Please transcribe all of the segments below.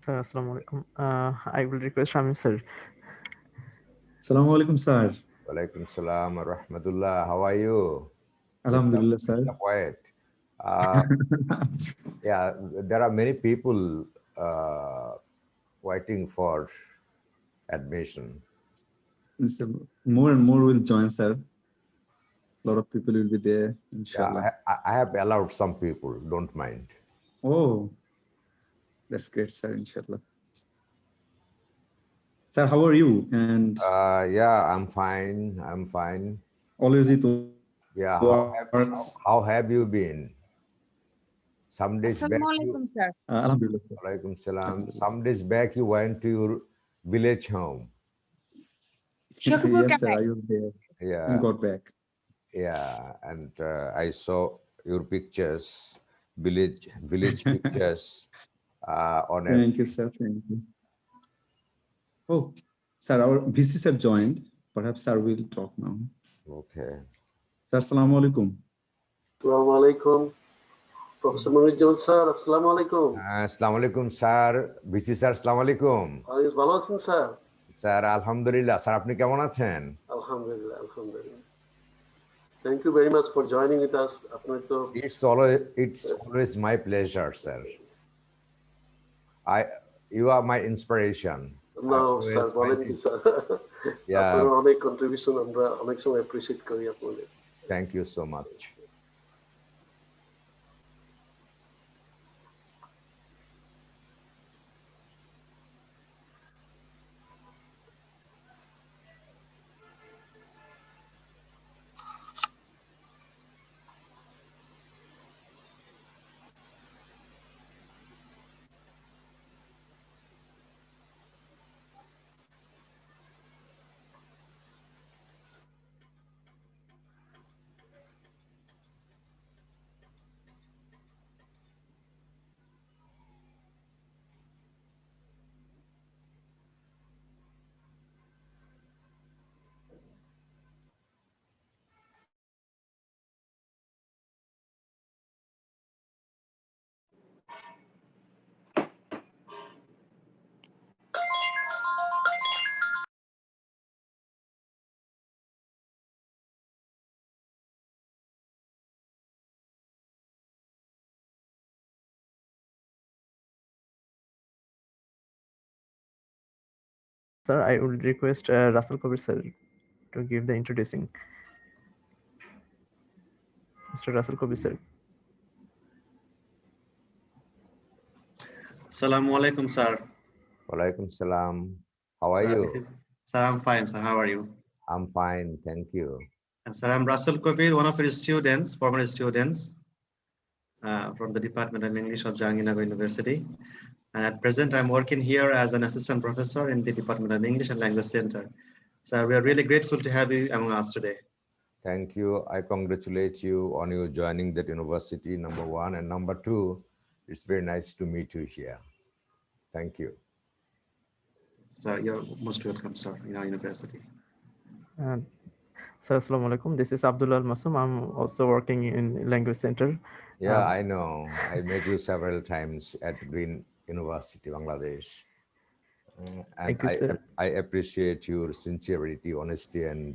Sir, Assalamu alaikum. I will request Shamim sir. Assalamu alaikum, sir. Walaikum salam wa rahmatullah. How are you? Alhamdulillah, sir. Mr. Poet. Uh, yeah, there are many people waiting for admission. So more and more will join, sir. A lot of people will be there, Yeah, inshallah. I have allowed some people, don't mind. Oh, that's great, sir, inshallah. Sir, how are you? And Yeah, I'm fine. I'm fine. always it Yeah, works. how have you been? Some days back, Assalamu you, alaikum, sir. Alhamdulillah, sir. Walaikum salam. Alhamdulillah, Some days back, you went to your village home. sir. Shukr Yes, sir, Kapai. I was there and Yeah, got back. yeah, and I saw your pictures, village pictures on a. Thank you, sir. Thank you. Oh, sir, our VC sir joined. Perhaps sir will talk now. Okay. Sir, assalamu alaikum. Assalamu alaikum. Professor Munir sir, assalamu alaikum. Assalamu alaikum, sir. VC sir, assalamu alaikum. ভালো আছেন sir? Sir আলহামদুলিল্লাহ। Sir আপনি কেমন আছেন? আলহামদুলিল্লাহ, আলহামদুলিল্লাহ। Thank you very much for joining with us. আপনার তো It's always my pleasure, sir. You are my inspiration. No, Always sir বলেন find কি it. স্যার? Yeah, আপনার অনেক কন্ট্রিবিউশন আমরা অনেক সময় অ্যাপ্রিশিয়েট করি আপনাদের। thank you so much. Sir, I will request Russell Kabir sir to give the introducing. Mr. Russell Kabir sir. Assalamu alaikum, sir. Walaikum salam. How are Sir, you? Sir, I'm fine, sir. How are you? I'm fine, thank you. And sir, I'm Russell Kabir, one of your students, former students from the Department of English of Jahangirnagar University. And at present, I'm working here as an assistant professor in the Department of English and Language Center. So we are really grateful to have you among us today. Thank you. I congratulate you on your joining that university, number one. And number two, it's very nice to meet you here. Thank you. So you're most welcome, sir, in our university. Sir, assalamu alaikum. This is Abdullah Al Masum. I'm also working in Language Center. Yeah, I know. I met you several times at Green University, Bangladesh. And Thank you, sir. I appreciate your sincerity, honesty, and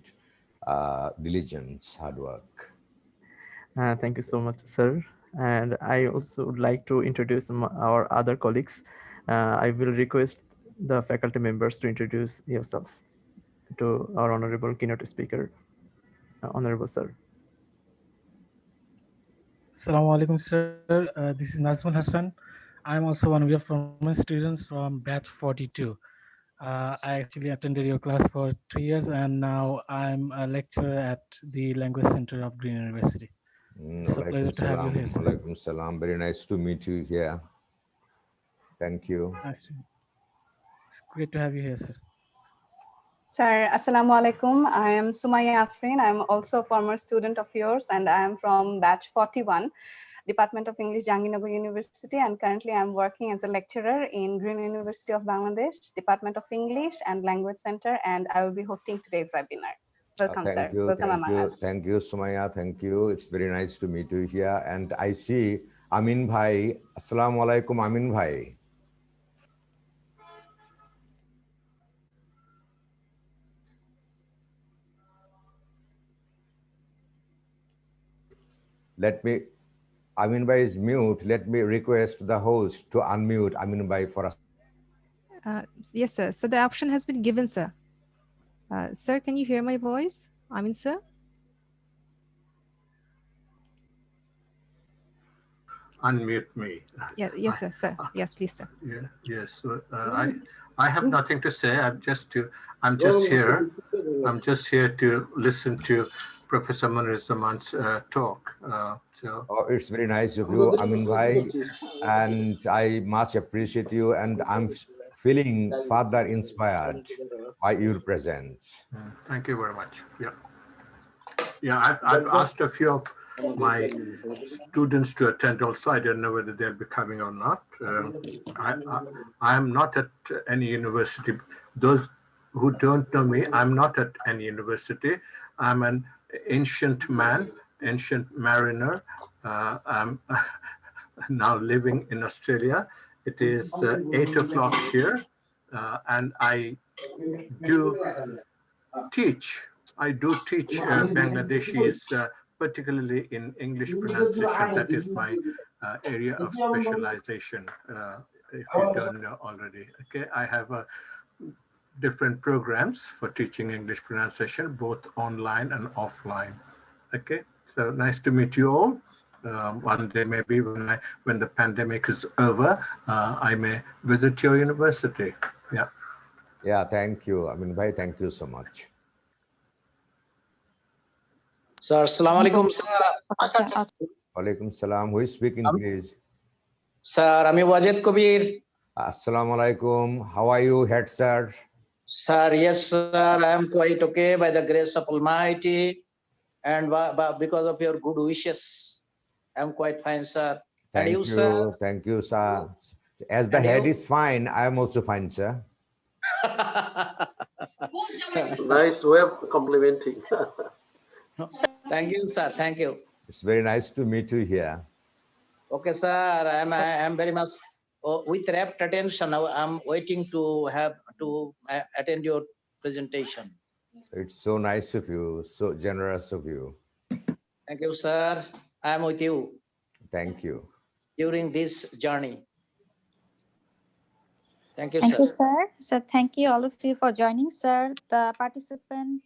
diligence, hard work. Thank you so much, sir. And I also would like to introduce our other colleagues. I will request the faculty members to introduce yourselves to our honorable keynote speaker, honorable sir. Assalamu alaikum, sir. This is Nazmul Hassan. I'm also one of your former students from batch 42. I actually attended your class for 3 years, and now I'm a lecturer at the Language Center of Green University. It's a pleasure to have you here, sir. Walaikum salam. Very nice to meet you here. Thank you. It's great to have you here, sir. Sir, Assalamu alaikum. I am Sumaya Afrin. I'm also a former student of yours, and I am from batch 41, Department of English, Jahangirnagar University, and currently I'm working as a lecturer in Green University of Bangladesh, Department of English and Language Center, and I will be hosting today's webinar. Welcome, Thank sir. you, Welcome thank among you, us. thank you, Sumaya. Thank you. It's very nice to meet you here. And I see Amin Bhai. Assalamu alaikum, Amin Bhai. Let me, Amin Bhai is mute. Let me request the host to unmute Amin Bhai for us. Yes, sir. So the option has been given, sir. Sir, can you hear my voice? Amin, sir? Unmute me. Yeah, yes, sir. Sir, yes, please, sir. Yeah, yes. I have nothing to say. I'm just here. I'm just here to listen to Professor Munir Zaman's talk. Oh, it's very nice of you, Amin Bhai, and I much appreciate you, and I'm feeling further inspired by your presence. Thank you very much. Yeah. Yeah, I've asked a few of my students to attend also. I don't know whether they'll be coming or not. I am not at any university. Those who don't know me, I'm not at any university. I'm an ancient man, ancient mariner. I'm now living in Australia. It is 8 o'clock here, and I do teach. I do teach Bangladeshis, particularly in English pronunciation. That is my area of specialization, if you don't know already. Okay, I have different programs for teaching English pronunciation, both online and offline. Okay, so nice to meet you all. One day maybe when the pandemic is over, I may visit your university. Yeah. Yeah, thank you, Amin Bhai. Thank you so much. Sir, Assalamu alaikum, sir. Walaikum salam. Who is speaking, please? Sir, Ami Wajid Kabir. Assalamu alaikum. How are you, head sir? Sir, yes, sir, I am quite okay by the grace of Almighty, and because of your good wishes, I am quite fine, sir. Thank and you, sir? Thank you, sir. As the And head you? is fine, I am also fine, sir. Nice way of complimenting. Thank you, sir. Thank you. It's very nice to meet you here. Okay, sir. I am very much with rapt attention. I'm waiting to attend your presentation. It's so nice of you, so generous of you. Thank you, sir. I am with you Thank you. during this journey. Thank you, Thank sir. you, sir. So thank you all of you for joining, sir. The participant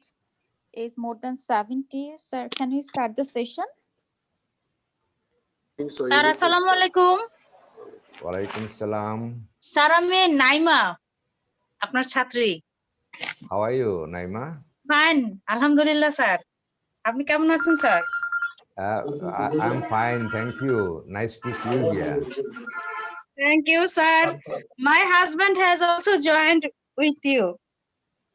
is more than 70. Sir, can we start the session? Sir, assalamu alaikum. Walaikum salam. Sir, আমি নাইমা, আপনার ছাত্রী। How are you, Naima? Fine, alhamdulillah, sir. আপনি কেমন আছেন, sir? I'm fine, thank you. Nice to see you here. Thank you, sir. My husband has also joined with you.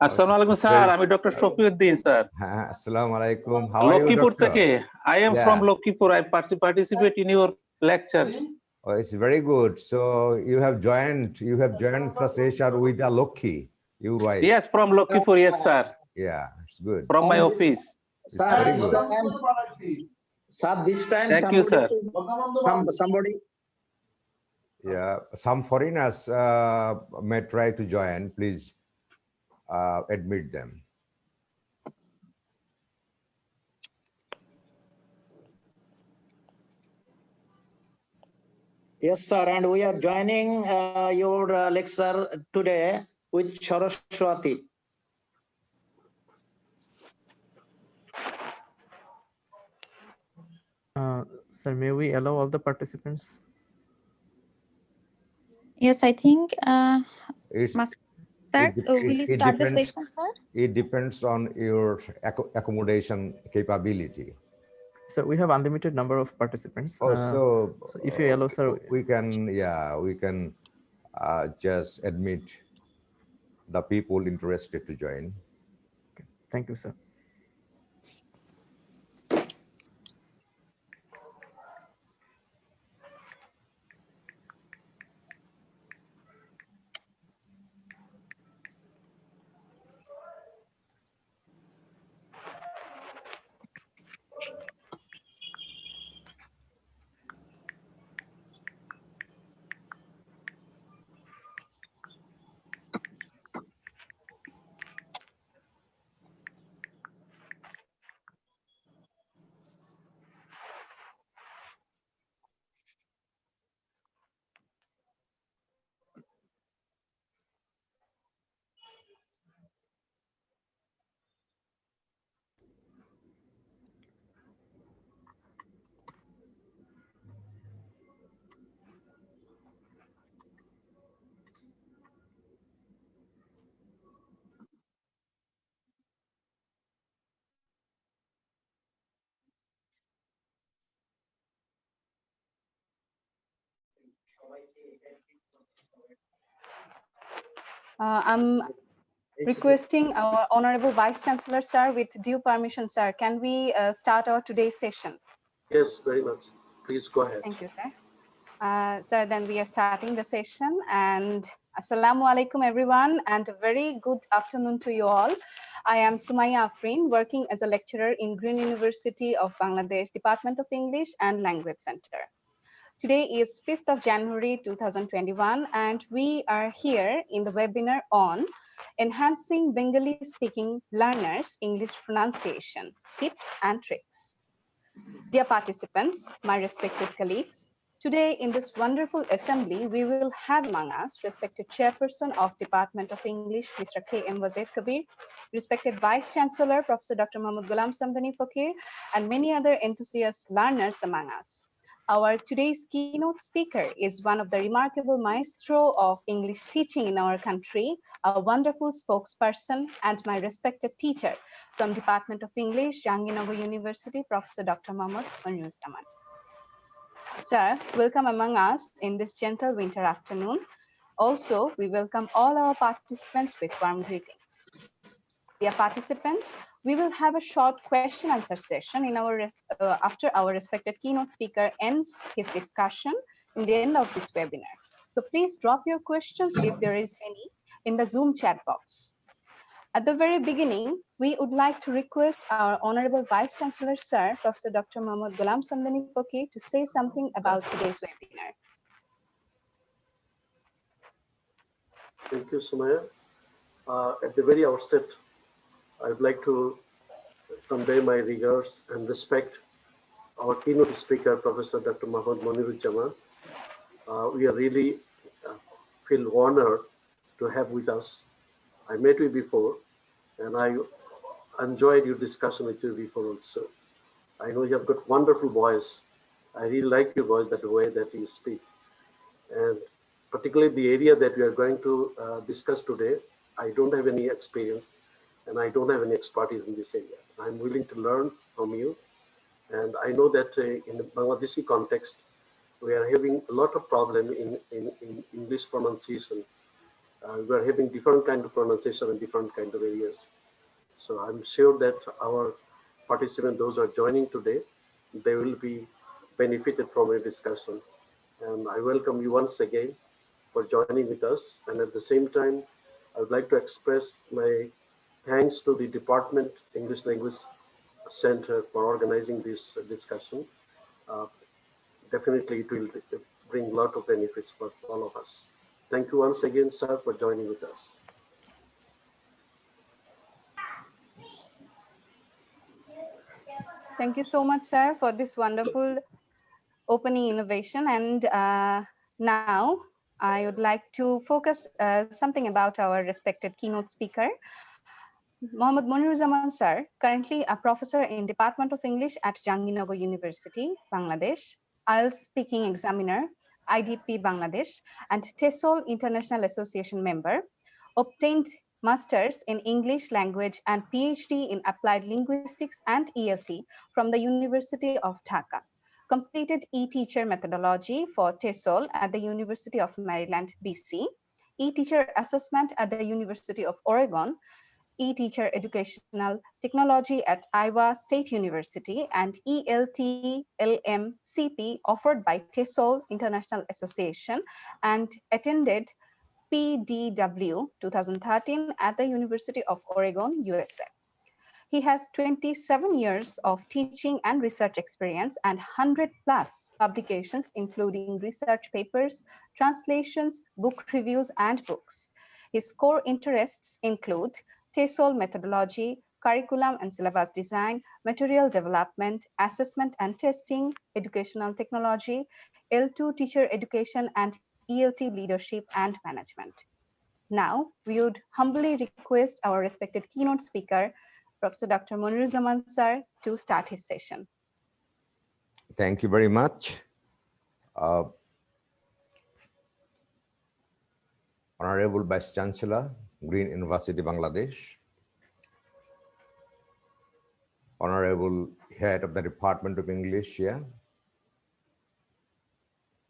Assalamu alaikum, sir. I'm Dr. Shofiuddin, sir. Assalamu alaikum. How are you, Lokipur doctor? থেকে. I am from Lokipur. I participate in your lecture. Oh, it's very good. So you have joined the session with a Lokhi. You right? Yes, from Lokipur. Yes, sir. Yeah, it's good. From my office. It's very good. Sir, this time Thank you, sir. Somebody. Yeah, some foreigners may try to join. Please admit them. Yes, sir, and we are joining your lecture today with Saraswati. Sir, may we allow all the participants? Yes, I think. It's, will you start the session, sir? It depends on your accommodation capability. So we have unlimited number of participants. So if you allow, sir, we can just admit the people interested to join. Okay. Thank you, sir. I'm requesting our Honorable Vice Chancellor, sir, with due permission, sir. Can we start our today's session? Yes, very much. Please go ahead. Thank you, sir. Sir, then we are starting the session. And Assalamu alaikum, everyone, and a very good afternoon to you all. I am Sumaya Afrin, working as a lecturer in Green University of Bangladesh, Department of English and Language Center. Today is 5th of January 2021, and we are here in the webinar on Enhancing Bengali Speaking Learners English Pronunciation, Tips and Tricks. Dear participants, my respected colleagues, today in this wonderful assembly, we will have among us respected Chairperson of Department of English, Mr. K.M. Wazir Kabir, respected Vice Chancellor, Professor Dr. Muhammad Ghulam Samdani Fakir, and many other enthusiast learners among us. Our today's keynote speaker is one of the remarkable maestro of English teaching in our country, a wonderful spokesperson, and my respected teacher from Department of English, Jahangirnagar University, Professor Dr. Mohammad Moniruzzaman. Sir, welcome among us in this gentle winter afternoon. Also, we welcome all our participants with warm greetings. Dear participants, we will have a short question answer session in our after our respected keynote speaker ends his discussion in the end of this webinar. So please drop your questions if there is any in the Zoom chat box. At the very beginning, we would like to request our Honorable Vice Chancellor, Sir, Professor Dr. Muhammad Ghulam Samdani Fakir, to say something about today's webinar. Thank you, Sumaya. At the very outset, I would like to convey my regards and respect our keynote speaker, Professor Dr. Muhammad Moniruzzaman. We are really feel honored to have with us. I met you before, and I enjoyed your discussion with you before also. I know you have got wonderful voice. I really like your voice, that way that you speak. And particularly the area that we are going to discuss today, I don't have any experience and I don't have any expertise in this area. I'm willing to learn from you. And I know that in the Bangladeshi context, we are having a lot of problem in English pronunciation. We are having different kind of pronunciation in different kind of areas. So I'm sure that our participants, those who are joining today, they will be benefited from a discussion. And I welcome you once again for joining with us. And at the same time, I would like to express my thanks to the Department English Language Center for organizing this discussion. Definitely it will bring a lot of benefits for all of us. Thank you once again, sir, for joining with us. Thank you so much, sir, for this wonderful opening innovation. And now I would like to focus something about our respected keynote speaker, Muhammad Moniruzzaman, sir, currently a professor in Department of English at Jahangirnagar University, Bangladesh, IELTS speaking examiner, IDP Bangladesh, and TESOL International Association member, obtained Masters in English language and PhD in Applied Linguistics and ELT from the University of Dhaka. Completed e-teacher methodology for TESOL at the University of Maryland, BC, e-teacher assessment at the University of Oregon, e-teacher educational technology at Iowa State University, and ELT/LM/CP offered by TESOL International Association, and attended PDW 2013 at the University of Oregon, USA. He has 27 years of teaching and research experience and 100+ publications, including research papers, translations, book reviews, and books. His core interests include TESOL methodology, curriculum and syllabus design, material development, assessment and testing, educational technology, L2 teacher education, and ELT leadership and management. Now, we would humbly request our respected keynote speaker, Professor Dr. Moniruzzaman, sir, to start his session. Thank you very much. Honorable Vice Chancellor, Green University, Bangladesh. Honorable Head of the Department of English here.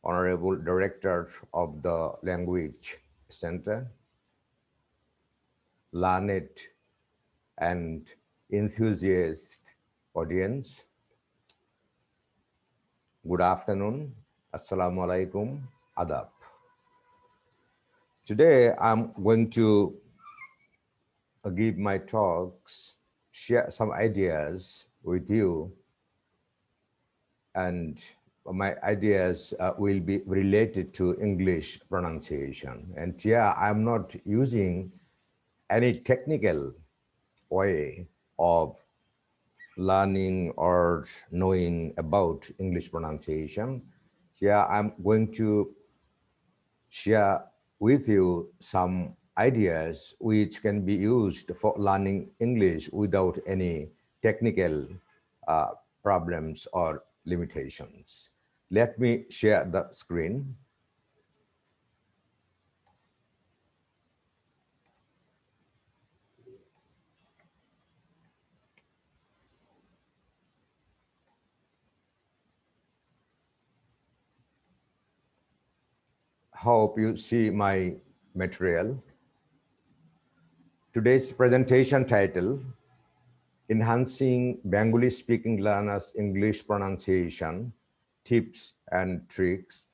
Honorable Director of the Language Center. learned and enthusiast audience. Good afternoon. Assalamu alaikum. Adab. Today, I'm going to give my talks, share some ideas with you, and my ideas will be related to English pronunciation. And yeah, I'm not using any technical way of learning or knowing about English pronunciation. Here, I'm going to share with you some ideas which can be used for learning English without any technical problems or limitations. Let me share the screen. Hope you see my material. Today's presentation title, Enhancing Bengali Speaking Learners English Pronunciation, Tips and Tricks.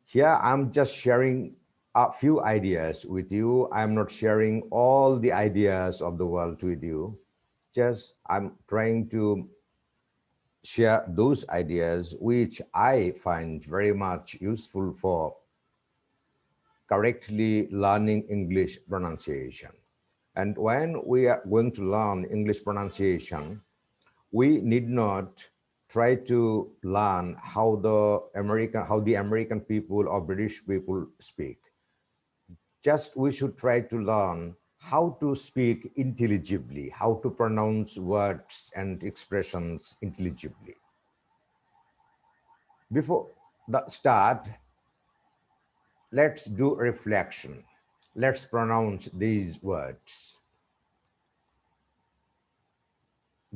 Here, I'm just sharing a few ideas with you. I'm not sharing all the ideas of the world with you. Just I'm trying to share those ideas which I find very much useful for correctly learning English pronunciation. And when we are going to learn English pronunciation, we need not try to learn how the American people or British people speak. Just we should try to learn how to speak intelligibly, how to pronounce words and expressions intelligibly. Before the start, let's do reflection. Let's pronounce these words.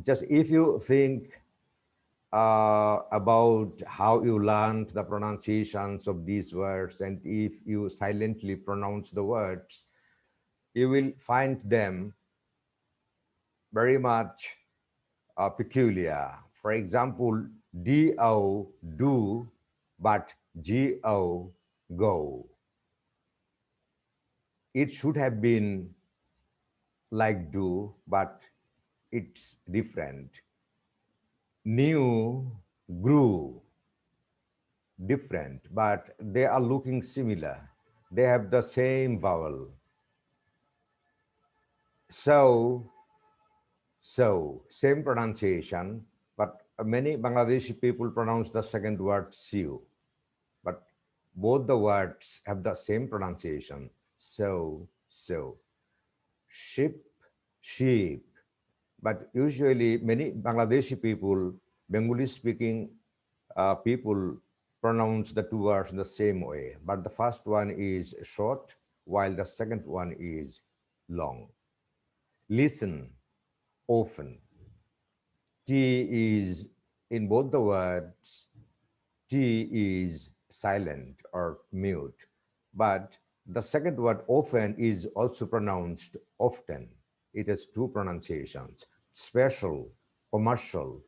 Just if you think about how you learned the pronunciations of these words, and if you silently pronounce the words, you will find them very much peculiar. For example, D-O, do, but G-O, go. It should have been like do, but it's different. New, grew, different, but they are looking similar. They have the same vowel. So, same pronunciation, but many Bangladeshi people pronounce the second word siu, but both the words have the same pronunciation. So. Ship, sheep. But usually many Bangladeshi people, Bengali-speaking people pronounce the two words in the same way. But the first one is short, while the second one is long. Listen, often. T is, in both the words, T is silent or mute. But the second word often is also pronounced often. It has two pronunciations, special, commercial.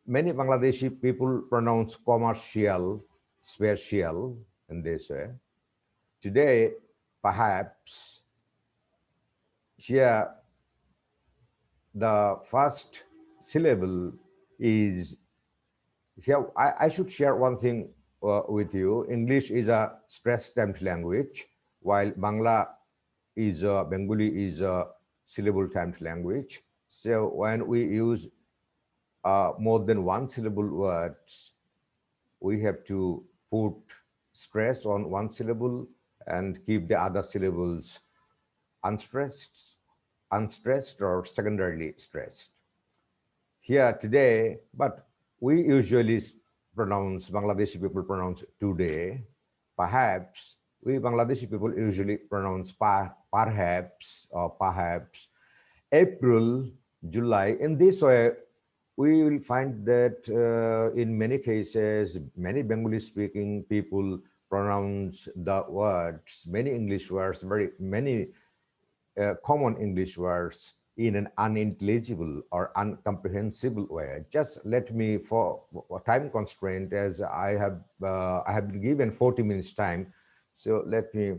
Many Bangladeshi people pronounce commercial, special in this way. Today, perhaps, here, the first syllable is, here, I should share one thing with you. English is a stress-stamped language, while Bengali is a syllable-stamped language. So when we use more than one syllable words, we have to put stress on one syllable and keep the other syllables unstressed or secondarily stressed. Here today, but we usually pronounce, Bangladeshi people pronounce today. Perhaps, we Bangladeshi people usually pronounce perhaps or perhaps. April, July. In this way, we will find that in many cases, many Bengali-speaking people pronounce the words, many English words, many common English words in an unintelligible or incomprehensible way. Just let me, for time constraint, as I have been given 40 minutes time, so let me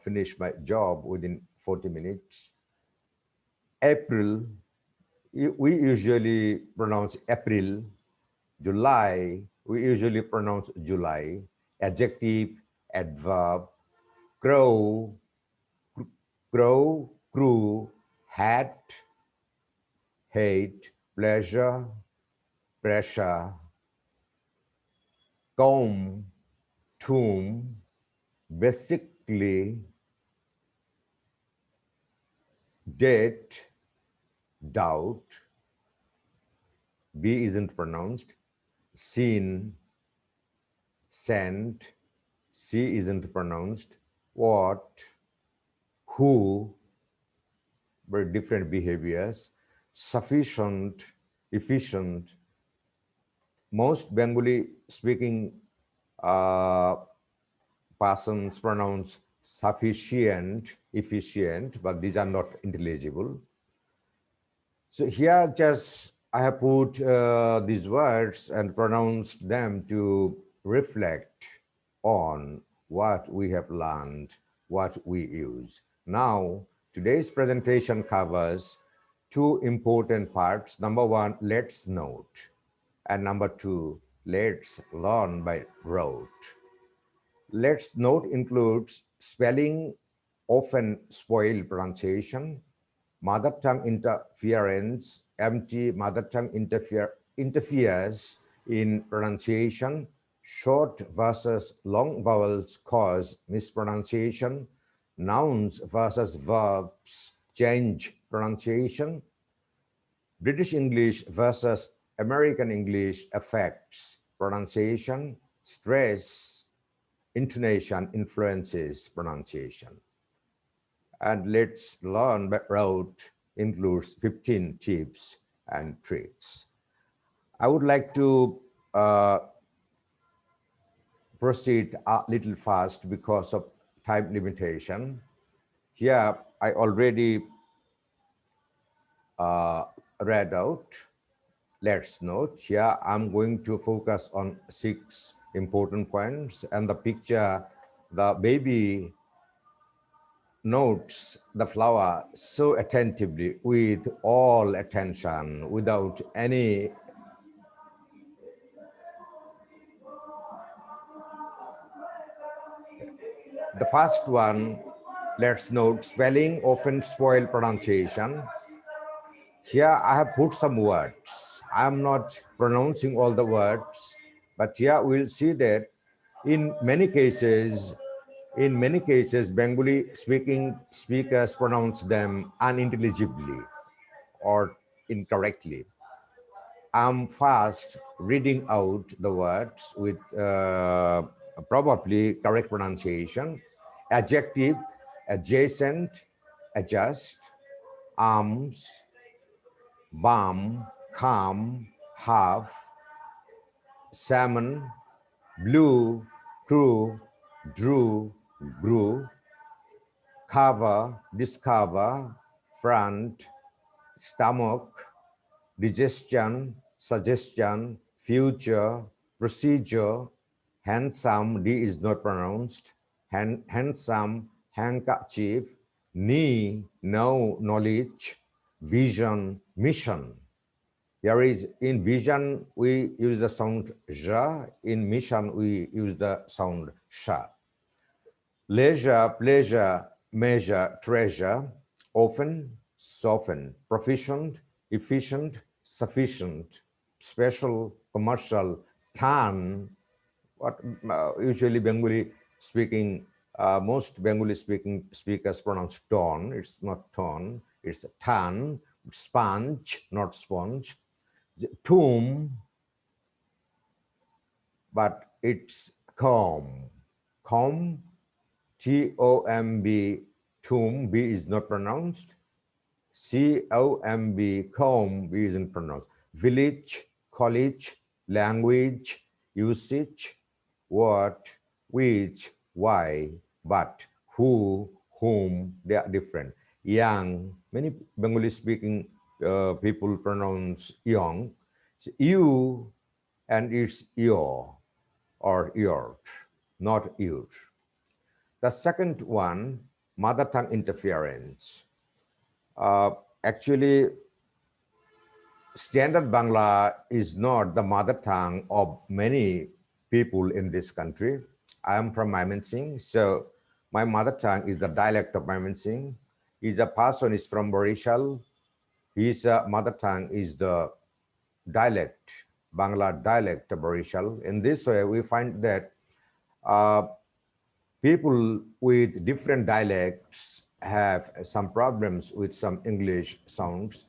finish my job within 40 minutes. April, we usually pronounce April. July, we usually pronounce July. Adjective, adverb. Grow, grow, grew, had, hate, pleasure, pressure. Comb, tomb, basically, date, doubt. B isn't pronounced. Seen, sent. C isn't pronounced. What, who, very different behaviors. Sufficient, efficient. Most Bengali speaking persons pronounce sufficient, efficient, but these are not intelligible. So here just I have put these words and pronounced them to reflect on what we have learned, what we use. Now, today's presentation covers two important parts. Number one, let's note. And number two, let's learn by rote. Let's note includes spelling often spoil pronunciation, mother tongue interference, empty mother tongue interferes in pronunciation, short versus long vowels cause mispronunciation, nouns versus verbs change pronunciation, British English versus American English affects pronunciation, stress, intonation influences pronunciation. And let's learn by rote includes 15 tips and tricks. I would like to proceed a little fast because of time limitation. Here, I already read out. Let's note. Here, I'm going to focus on 6 important points, and the picture, the baby notes the flower so attentively with all attention without any the first one. Let's note spelling often spoil pronunciation. Here I have put some words. I am not pronouncing all the words, but here we'll see that in many cases, Bengali speaking speakers pronounce them unintelligibly or incorrectly. I'm fast reading out the words with probably correct pronunciation. Adjective, adjacent, adjust, arms, balm, calm, half, salmon, blue, crew, drew, grew, cover, discover, front, stomach, digestion, suggestion, future, procedure, handsome, D is not pronounced, handsome, handkerchief, knee, no, knowledge, vision, mission. Here is in vision, we use the sound ja, in mission, we use the sound sha. Leisure, pleasure, measure, treasure, often, soften, proficient, efficient, sufficient, special, commercial, turn, what usually Bengali speaking, most Bengali speaking speakers pronounce ton, it's not ton, it's tan, sponge, not sponge, tomb, but it's comb, comb, T-O-M-B, tomb, B is not pronounced, C-O-M-B, comb, B isn't pronounced, village, college, language, usage, what, which, why, but, who, whom, they are different. Young, many Bengali speaking people pronounce young. So you and it's your or your, not your. The second one, mother tongue interference. Actually, standard Bangla is not the mother tongue of many people in this country. I am from Mymensingh, so my mother tongue is the dialect of Mymensingh. Is a person is from Barishal. His mother tongue is the dialect, Bangla dialect of Barishal. In this way, we find that people with different dialects have some problems with some English sounds.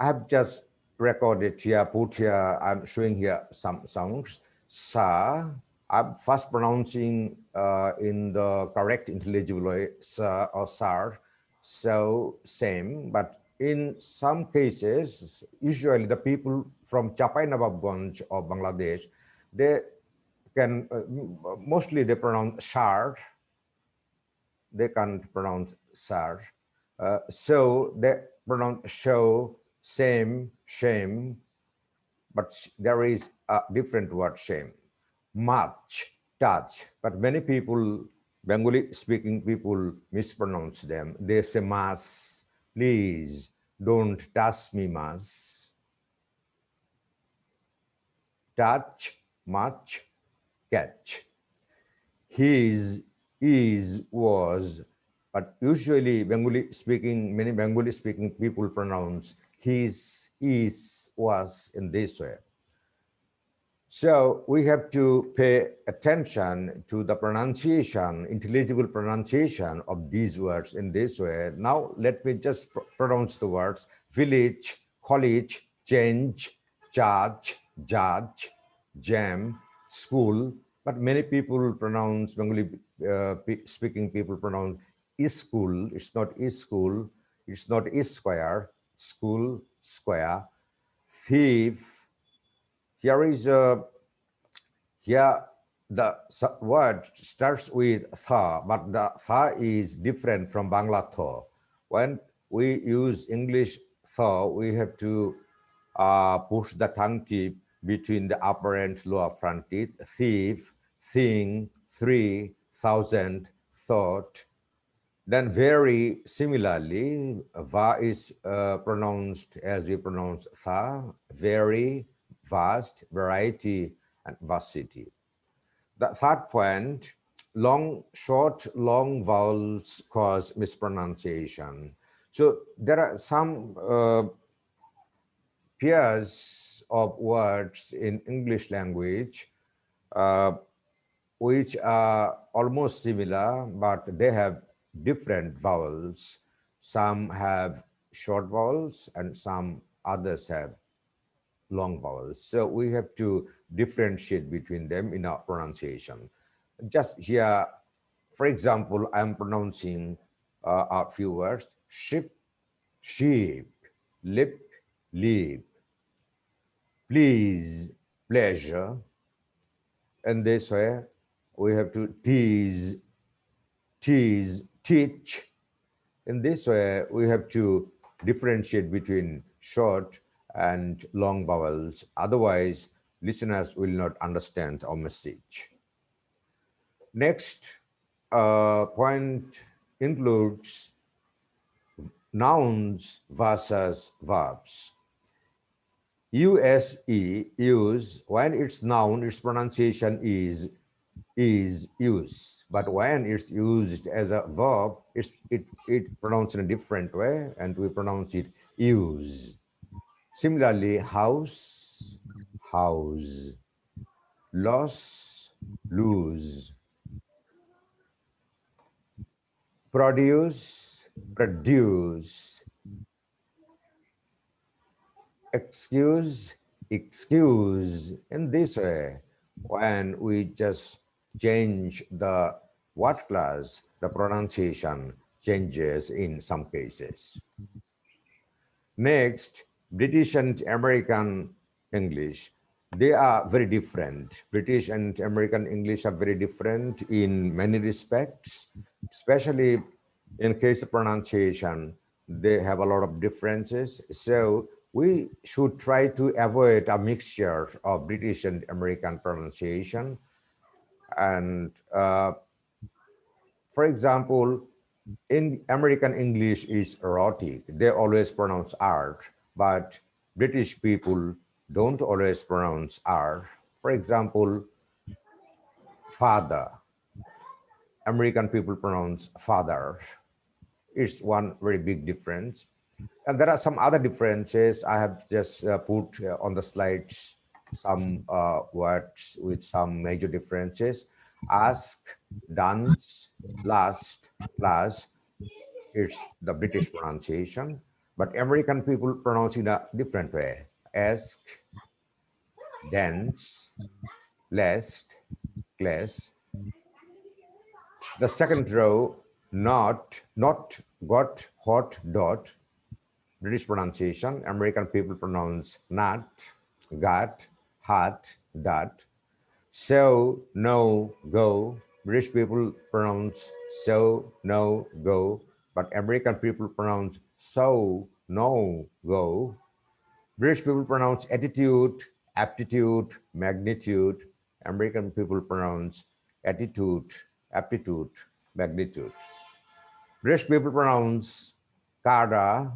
I have just recorded here, put here, I'm showing here some sounds. Sa, I'm first pronouncing in the correct intelligible way, sa or sar. So same, but in some cases, usually the people from Chapainababganj of Bangladesh, they can, mostly they pronounce shar. They can't pronounce sar. So they pronounce show, same, shame, but there is a different word, shame. Much, touch, but many people, Bengali speaking people mispronounce them. They say mas, please don't touch me mas. Touch, much, catch. His, is, was, but usually Bengali speaking, many Bengali speaking people pronounce his, is, was in this way. So we have to pay attention to the pronunciation, intelligible pronunciation of these words in this way. Now let me just pronounce the words: village, college, change, charge, judge, jam, school. But many people pronounce, Bengali speaking people pronounce is school. It's not is school. It's not is square. School, square. Thief. Here is here the word starts with tha, but the tha is different from Bangla tha. When we use English tha, we have to push the tongue tip between the upper and lower front teeth. Thief, thing, 3,000, thought. Then very similarly, va is pronounced as we pronounce tha, very, vast, variety, and vastity. The third point, long, short, long vowels cause mispronunciation. So there are some pairs of words in English language which are almost similar, but they have different vowels. Some have short vowels and some others have long vowels. So we have to differentiate between them in our pronunciation. Just here, for example, I'm pronouncing a few words: ship, sheep, lip, leap, please, pleasure. And this way, we have to tease, tease, teach. In this way, we have to differentiate between short and long vowels. Otherwise, listeners will not understand our message. Next point includes nouns versus verbs. Use, use, when it's noun, its pronunciation is use. But when it's used as a verb, it pronounced in a different way, and we pronounce it use. Similarly, house, house, loss, lose, produce, produce, excuse, excuse. In this way, when we just change the word class, the pronunciation changes in some cases. Next, British and American English. They are very different. British and American English are very different in many respects. especially in case of pronunciation, they have a lot of differences. So we should try to avoid a mixture of British and American pronunciation. And for example, in American English is erotic. They always pronounce R, but British people don't always pronounce R. For example, father. American people pronounce father. It's one very big difference. And there are some other differences. I have just put on the slides some words with some major differences. Ask, dance, last, plus, it's the British pronunciation, but American people pronounce in a different way. Ask, dance, lest, class. The second row, not, got, hot, dot, British pronunciation. American people pronounce not, got, hot, dot. So, no, go. British people pronounce so, no, go. But American people pronounce so, no, go. British people pronounce attitude, aptitude, magnitude. American people pronounce attitude, aptitude, magnitude. British people pronounce Cara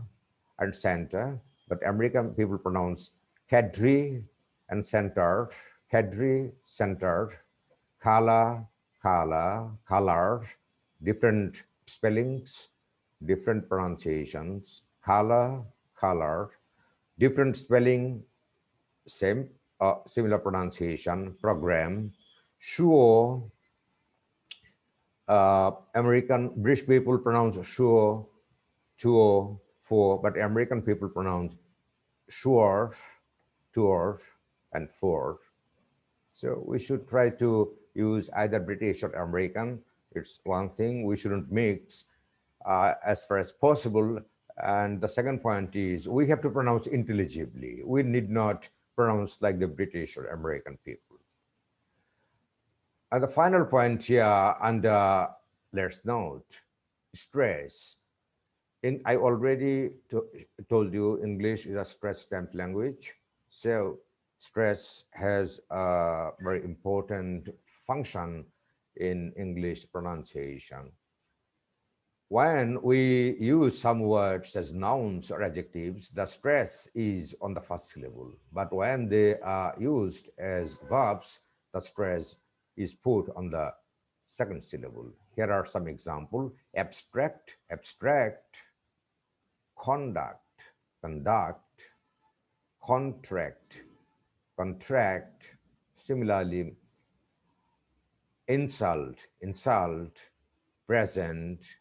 and center, but American people pronounce cadre and centered, cadre, centered, kala, kala, color, different spellings, different pronunciations, kala, color, different spelling, same, similar pronunciation, program, sure, British people pronounce sure, tour, for, but American people pronounce sure, tour, and for. So we should try to use either British or American. It's one thing we shouldn't mix as far as possible. And the second point is we have to pronounce intelligibly. We need not pronounce like the British or American people. And the final point here under let's note, stress. I already told you English is a stress-stamped language. So stress has a very important function in English pronunciation. When we use some words as nouns or adjectives, the stress is on the first syllable. But when they are used as verbs, the stress is put on the second syllable. Here are some examples: abstract, abstract, conduct, conduct, contract, contract. Similarly, insult, insult, present,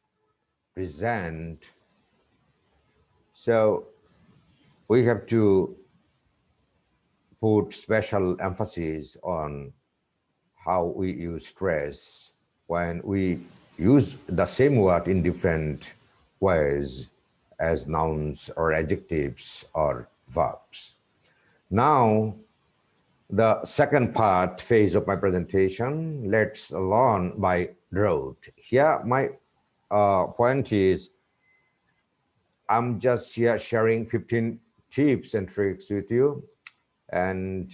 present. So we have to put special emphasis on how we use stress when we use the same word in different ways as nouns or adjectives or verbs. Now, the second phase of my presentation, let's learn by rote. Here, my point is, I'm just here sharing 15 tips and tricks with you. And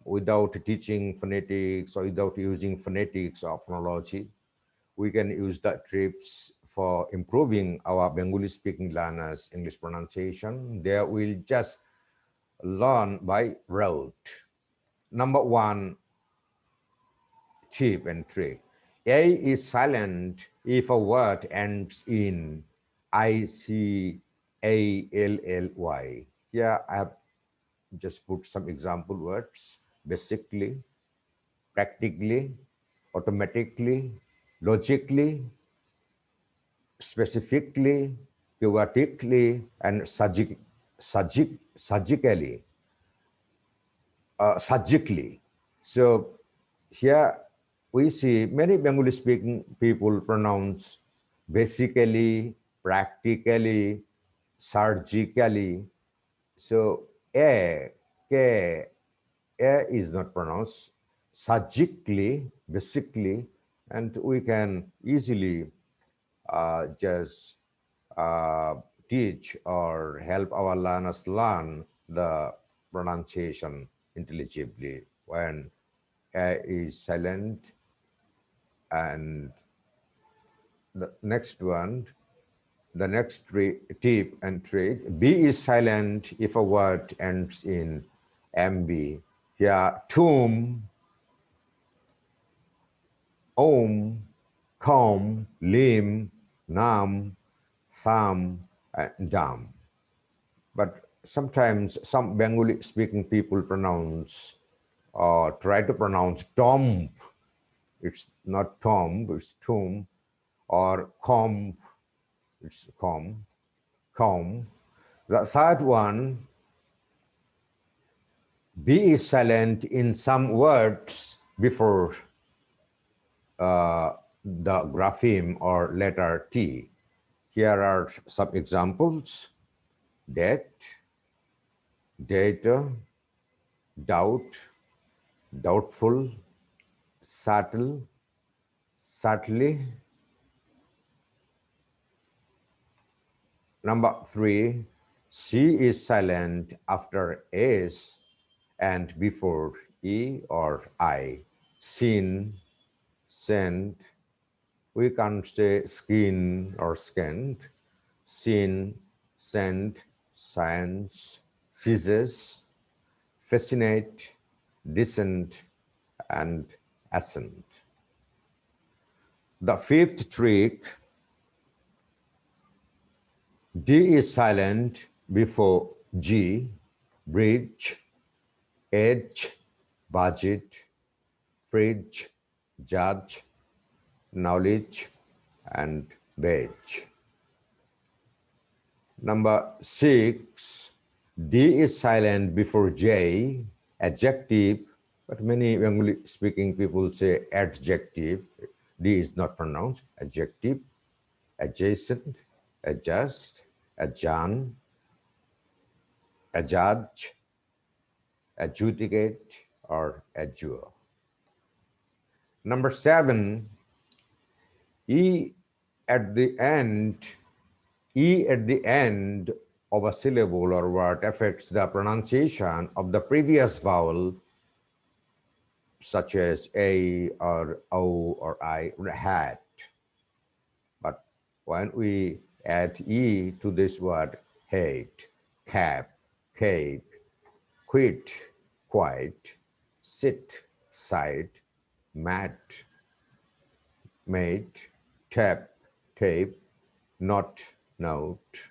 without teaching phonetics or without using phonetics or phonology, we can use the tips for improving our Bengali speaking learners' English pronunciation. They will just learn by rote. Number one tip and trick. A is silent if a word ends in ICALLY. Here I have just put some example words: basically, practically, automatically, logically, specifically, theoretically, and surgically. So here we see many Bengali speaking people pronounce basically, practically, surgically. So a is not pronounced. Surgically, basically, and we can easily just teach or help our learners learn the pronunciation intelligibly when A is silent. And the next one, the next tip and trick, B is silent if a word ends in MB. Here, tomb, om, comb, limb, nam, thumb, and dam. But sometimes some Bengali speaking people pronounce or try to pronounce tomb. It's not tomb, it's tomb, or comb, it's comb, comb. The third one, B is silent in some words before the grapheme or letter T. Here are some examples: debt, data, doubt, doubtful, subtle, subtly. Number 3, C is silent after S and before E or I. Sin, sent. We can't say skin or skinned. Sin, sent, science, scissors, fascinate, descent, and ascent. The fifth trick, D is silent before G, bridge, edge, budget, fridge, judge, knowledge, and badge. Number 6, D is silent before J, adjective, but many Bengali speaking people say adjective. D is not pronounced, adjective, adjacent, adjust, adjourn, adjudge, adjudicate, or adjure. Number 7, E at the end of a syllable or word affects the pronunciation of the previous vowel, such as A or O or I, hat. But when we add E to this word, hate, cap, cape, quit, quite, sit, side, mat, mate, tap, tape, not, note.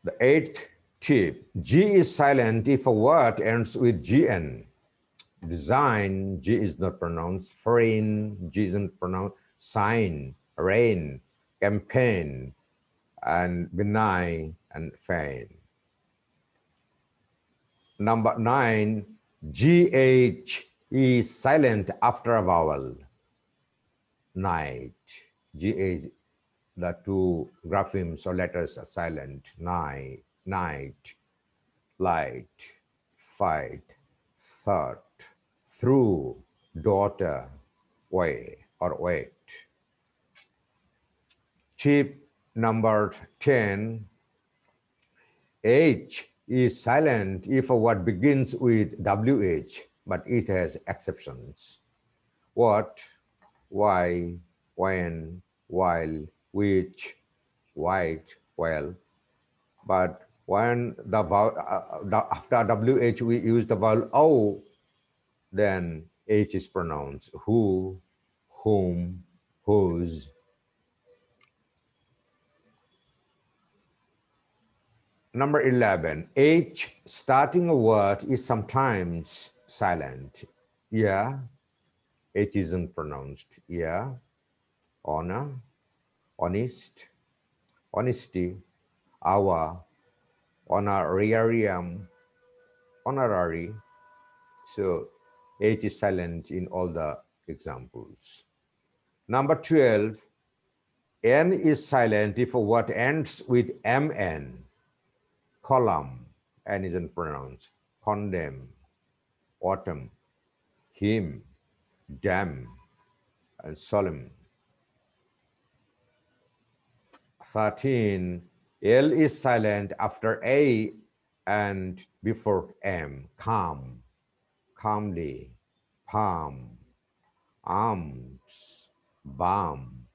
The 8th tip, G is silent if a word ends with GN. Design, G is not pronounced. Foreign, G isn't pronounced. Sign, rain, campaign, and benign, and feign. Number 9, GH is silent after a vowel. Night, GH, the two graphemes or letters are silent. Night, night, light, fight, thought, through, daughter, way or wait. Tip number 10, H is silent if a word begins with WH, but it has exceptions. What, why, when, while, which, white, well. But when the vowel, after WH we use the vowel O, then H is pronounced. Who, whom, whose. Number 11, H starting a word is sometimes silent. Yeah, H isn't pronounced. Yeah, honor, honest, honesty, our, honorarium, honorary. So H is silent in all the examples. Number 12, N is silent if a word ends with MN. Column, N isn't pronounced. Condemn, autumn, hymn, dam, and solemn. 13, L is silent after A and before M. Calm, calmly, palm, arms, balm,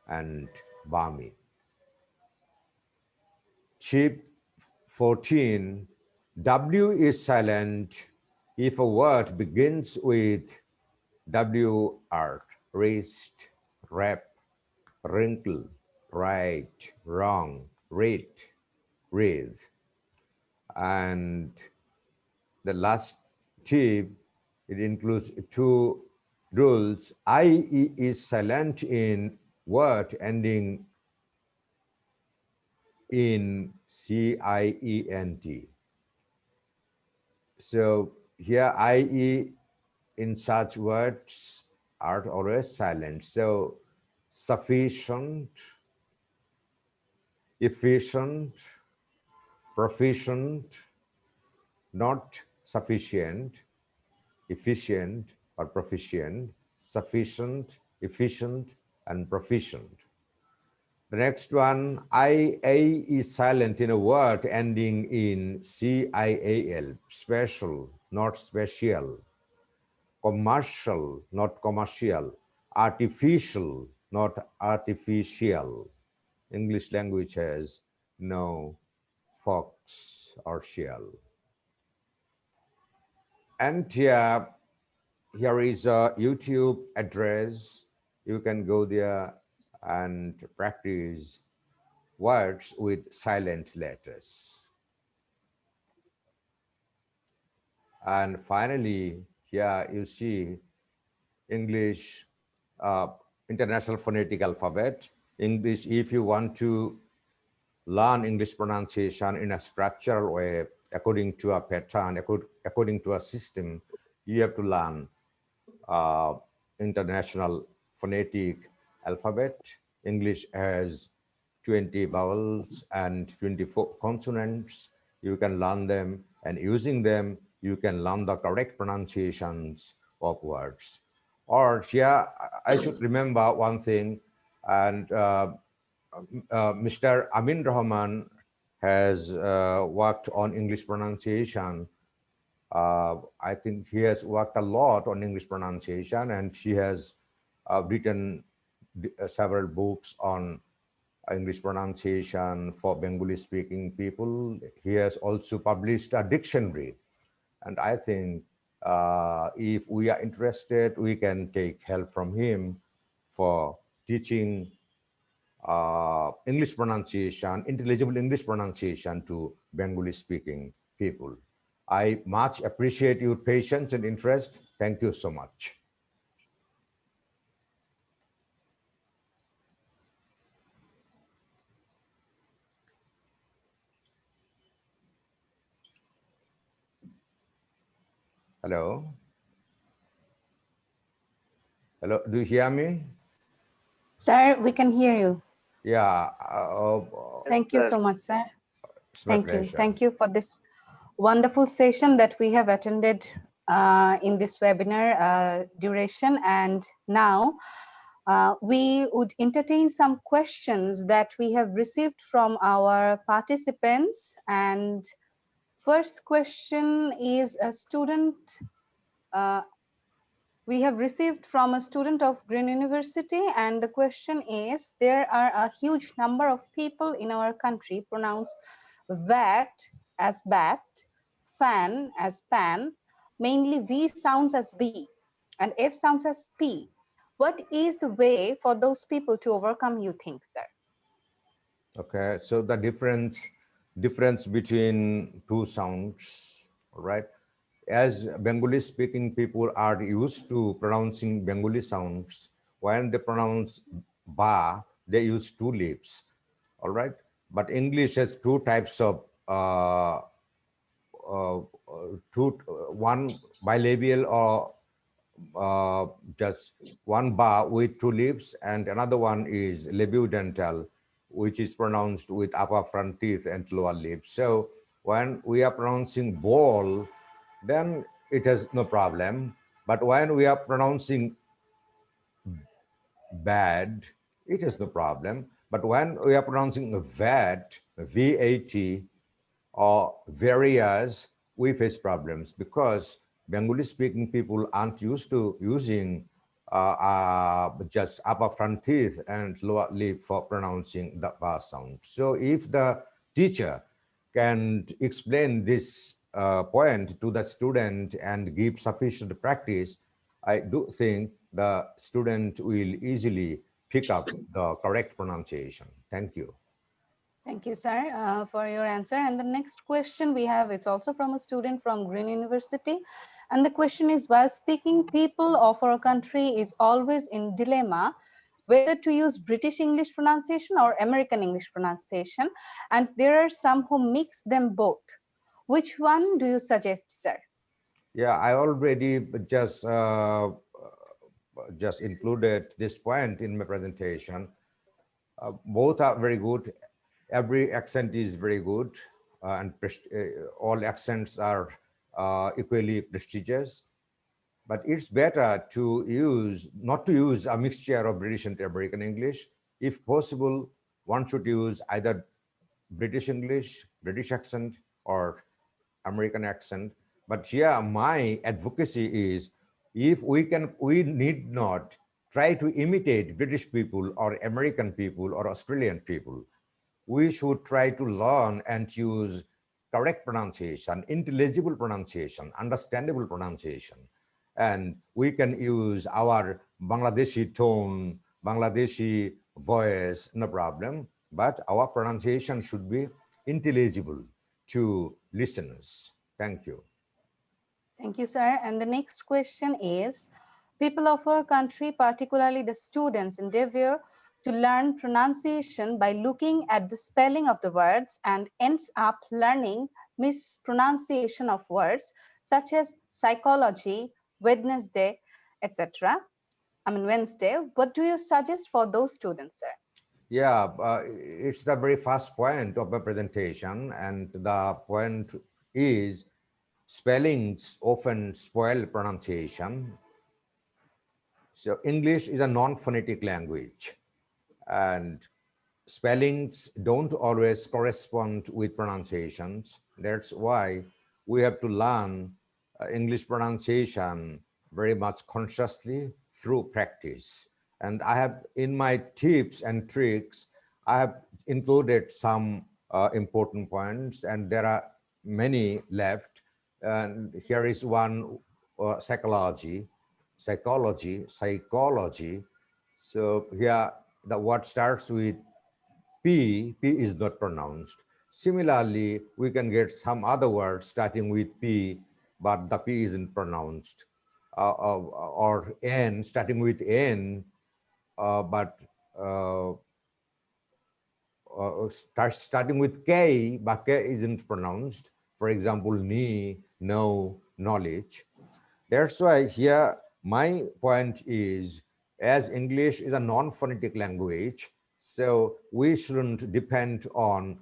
and balmy. Chip 14, W is silent if a word begins with W art, wrist, wrap, wrinkle, right, wrong, rate, wreath. And the last tip, it includes two rules. IE is silent in word ending in CIENT. So here IE in such words are always silent. So sufficient, efficient, proficient, not sufficient, efficient or proficient, sufficient, efficient, and proficient. The next one, IA is silent in a word ending in CIAL, special, not special, commercial, not commercial, artificial, not artificial. English language has no fox or shell. And here is a YouTube address. You can go there and practice words with silent letters. And finally, here you see English International Phonetic Alphabet. English, if you want to learn English pronunciation in a structural way, according to a pattern, according to a system, you have to learn International Phonetic Alphabet. English has 20 vowels and 24 consonants. You can learn them, and using them, you can learn the correct pronunciations of words. Or here, I should remember one thing, and Mr. Amin Rahman has worked on English pronunciation. I think he has worked a lot on English pronunciation, and he has written several books on English pronunciation for Bengali speaking people. He has also published a dictionary. And I think if we are interested, we can take help from him for teaching English pronunciation, intelligible English pronunciation to Bengali speaking people. I much appreciate your patience and interest. Thank you so much. Hello? Hello, do you hear me? Sir, we can hear you. Yeah. Thank you so much, sir. It's my Thank you. pleasure. Thank you for this wonderful session that we have attended in this webinar duration. And now we would entertain some questions that we have received from our participants. And first question is a student we have received from a student of Green University, and the question is, there are a huge number of people in our country pronounce VAT as bat, fan as pan, mainly V sounds as B, and F sounds as P. What is the way for those people to overcome, you think, sir? Okay, so the difference between two sounds, right? As Bengali speaking people are used to pronouncing Bengali sounds, when they pronounce ba, they use two lips, all right? But English has two types of, one bilabial or just one ba with two lips, and another one is labiodental, which is pronounced with upper front teeth and lower lips. So when we are pronouncing ball, then it has no problem. But when we are pronouncing bad, it is no problem. But when we are pronouncing VAT, VAT, or various, we face problems because Bengali speaking people aren't used to using just upper front teeth and lower lip for pronouncing the vowel sound. So if the teacher can explain this point to the student and give sufficient practice, I do think the student will easily pick up the correct pronunciation. Thank you. Thank you, sir, for your answer. And the next question we have, it's also from a student from Green University. And the question is, while speaking, people of our country is always in dilemma whether to use British English pronunciation or American English pronunciation. And there are some who mix them both. Which one do you suggest, sir? Yeah, I already just included this point in my presentation. Both are very good. Every accent is very good, and all accents are equally prestigious. But it's better to use, not to use a mixture of British and American English. If possible, one should use either British English, British accent, or American accent. But here, my advocacy is, if we need not try to imitate British people or American people or Australian people. We should try to learn and use correct pronunciation, intelligible pronunciation, understandable pronunciation. And we can use our Bangladeshi tone, Bangladeshi voice, no problem. But our pronunciation should be intelligible to listeners. Thank you. Thank you, sir. And the next question is, people of our country, particularly the students, endeavor to learn pronunciation by looking at the spelling of the words and ends up learning mispronunciation of words such as psychology, Wednesday, etc. Wednesday. What do you suggest for those students, sir? Yeah, it's the very first point of the presentation, and the point is spellings often spoil pronunciation. So English is a non-phonetic language, and spellings don't always correspond with pronunciations. That's why we have to learn English pronunciation very much consciously through practice. And I have, in my tips and tricks, I have included some important points, and there are many left. And here is one, psychology. So here, the word starts with P is not pronounced. Similarly, we can get some other words starting with P, but the P isn't pronounced. Or N, starting with N, but starting with K, but K isn't pronounced. For example, ni, no, knowledge. That's why here, my point is, as English is a non-phonetic language, so we shouldn't depend on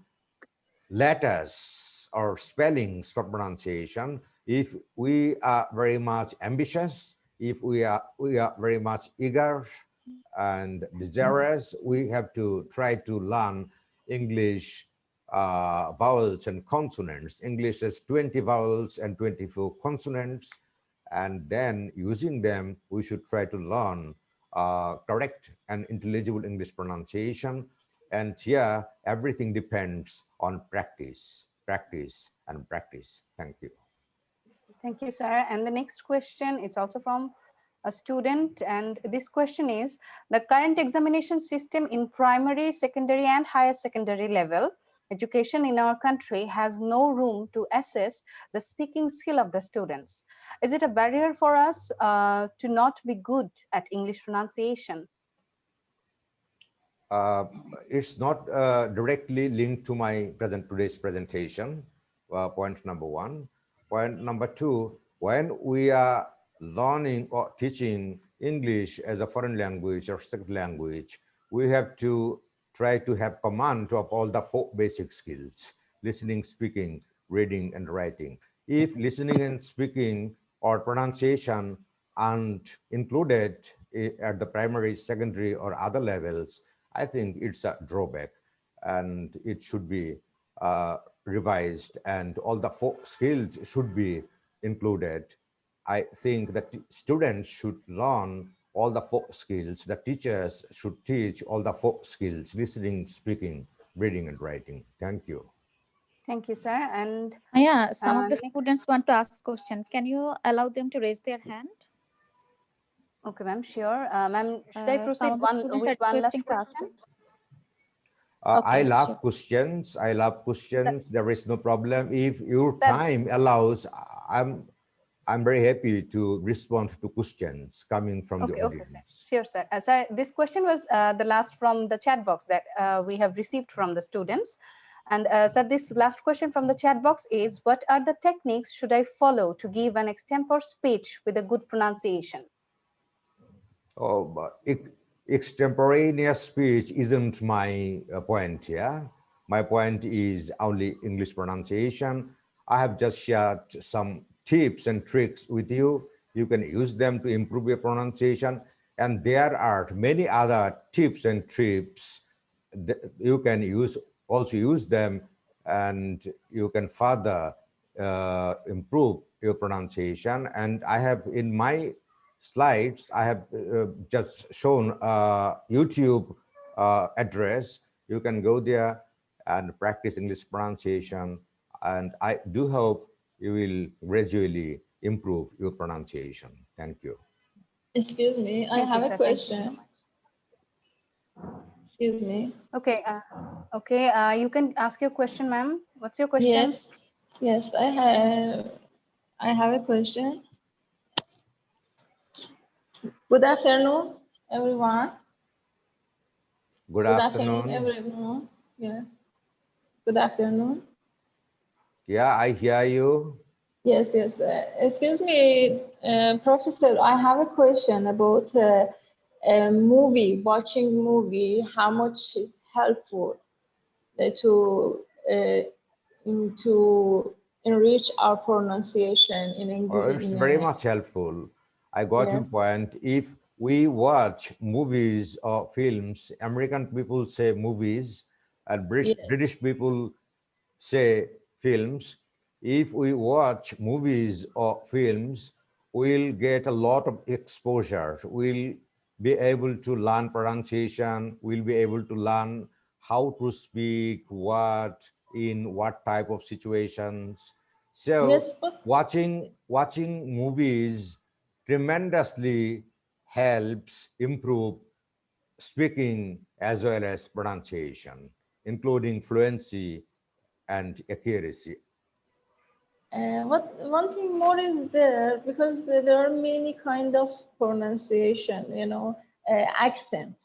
letters or spellings for pronunciation. If we are very much ambitious, if we are very much eager and desirous, we have to try to learn English vowels and consonants. English has 20 vowels and 24 consonants, and then using them, we should try to learn correct and intelligible English pronunciation. And here, everything depends on practice, practice, and practice. Thank you. Thank you, sir. And the next question, it's also from a student. And this question is, the current examination system in primary, secondary, and higher secondary level education in our country has no room to assess the speaking skill of the students. Is it a barrier for us to not be good at English pronunciation? It's not directly linked to my today's presentation, point number one. Point number two, when we are learning or teaching English as a foreign language or second language, we have to try to have command of all the 4 basic skills: listening, speaking, reading, and writing. If listening and speaking or pronunciation aren't included at the primary, secondary, or other levels, I think it's a drawback, and it should be revised, and all the folk skills should be included. I think that students should learn all the folk skills. The teachers should teach all the folk skills: listening, speaking, reading, and writing. Thank you. Thank you, sir. And Yeah, some of the next- students want to ask a question. Can you allow them to raise their hand? okay, ma'am, sure. Ma'am, should I Some proceed of the students are with one last requesting to ask question? I Okay, love sure. questions. I love questions. There is no problem. If your Sir- time allows, I'm very happy to respond to questions coming from the Okay, audience. sir. Sure, sir. Sir, this question was the last from the chat box that we have received from the students. And sir, this last question from the chat box is, what are the techniques should I follow to give an extempore speech with a good pronunciation? Oh, but extemporaneous speech isn't my point here. My point is only English pronunciation. I have just shared some tips and tricks with you. You can use them to improve your pronunciation. And there are many other tips and tricks that you can also use them, and you can further improve your pronunciation. And I have in my slides, I have just shown a YouTube address. You can go there and practice English pronunciation. And I do hope you will gradually improve your pronunciation. Thank you. Excuse me, I Thank you, have sir. a Thank you so question. much. Excuse me. Okay, you can ask your question, ma'am. What's your question? Yes, I have a question. Good afternoon, everyone. Good Good afternoon. afternoon, everyone. Yes. Good afternoon. Yeah, I hear you. Yes. Excuse me, Professor, I have a question about a movie, watching movie, how much is helpful to enrich our pronunciation in English. It's very much helpful. I got your Yes. point. If we watch movies or films, American people say movies, and British people say films. If we watch movies or films, we'll get a lot of exposure. We'll be able to learn pronunciation. We'll be able to learn how to speak what in what type of situations. So Yes, but watching movies tremendously helps improve speaking as well as pronunciation, including fluency and accuracy. what one thing more is there, because there are many kind of pronunciation, accent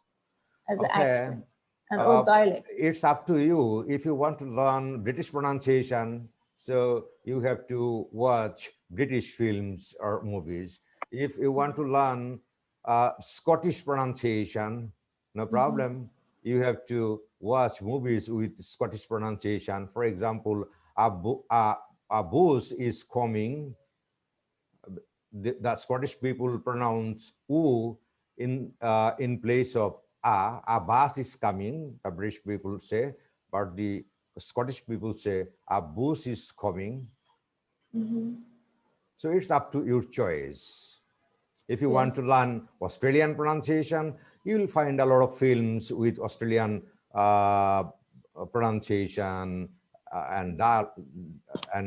as an accent and or dialect. It's up to you. If you want to learn British pronunciation, so you have to watch British films or movies. If you want to learn Scottish pronunciation, no problem. You have to watch movies with Scottish pronunciation. For example, a bus is coming. The Scottish people pronounce "oo" in place of "a." A bus is coming, the British people say, but the Scottish people say a bus is coming. So it's up to your choice. If you want to learn Australian pronunciation, you will find a lot of films with Australian pronunciation and